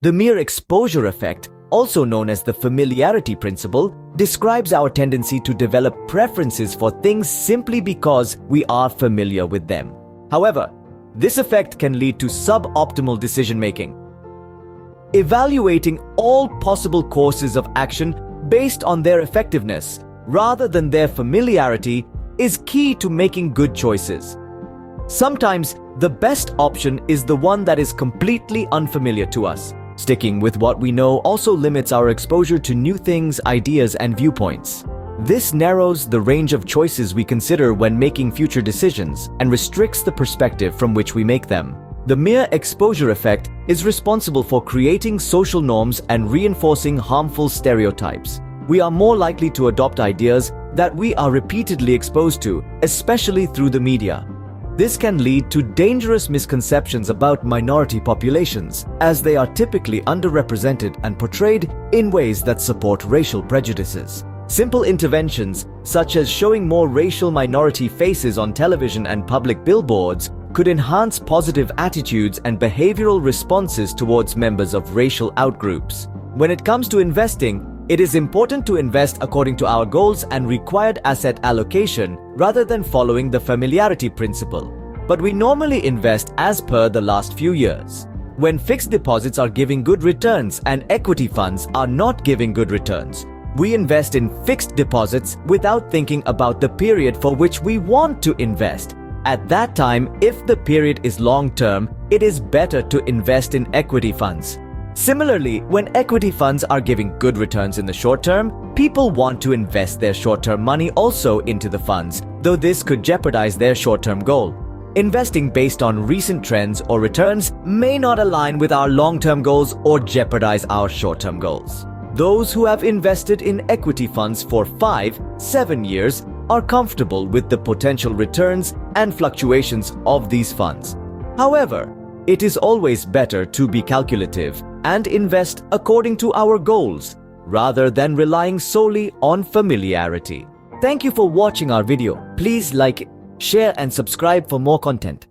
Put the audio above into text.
The mere exposure effect, also known as the familiarity principle, describes our tendency to develop preferences for things simply because we are familiar with them. However, this effect can lead to suboptimal decision-making. Evaluating all possible courses of action based on their effectiveness rather than their familiarity is key to making good choices. Sometimes, the best option is the one that is completely unfamiliar to us. Sticking with what we know also limits our exposure to new things, ideas, and viewpoints. This narrows the range of choices we consider when making future decisions and restricts the perspective from which we make them. The mere exposure effect is responsible for creating social norms and reinforcing harmful stereotypes. We are more likely to adopt ideas that we are repeatedly exposed to, especially through the media. This can lead to dangerous misconceptions about minority populations, as they are typically underrepresented and portrayed in ways that support racial prejudices. Simple interventions, such as showing more racial minority faces on television and public billboards, could enhance positive attitudes and behavioral responses towards members of racial outgroups. When it comes to investing, it is important to invest according to our goals and required asset allocation rather than following the familiarity principle. But we normally invest as per the last few years. When fixed deposits are giving good returns and equity funds are not giving good returns, we invest in fixed deposits without thinking about the period for which we want to invest. At that time, if the period is long-term, it is better to invest in equity funds. Similarly, when equity funds are giving good returns in the short term, people want to invest their short-term money also into the funds, though this could jeopardize their short-term goal. Investing based on recent trends or returns may not align with our long-term goals or jeopardize our short-term goals. Those who have invested in equity funds for 5-7 years are comfortable with the potential returns and fluctuations of these funds. However, it is always better to be calculative and invest according to our goals, rather than relying solely on familiarity. Thank you for watching our video. Please like, share and subscribe for more content.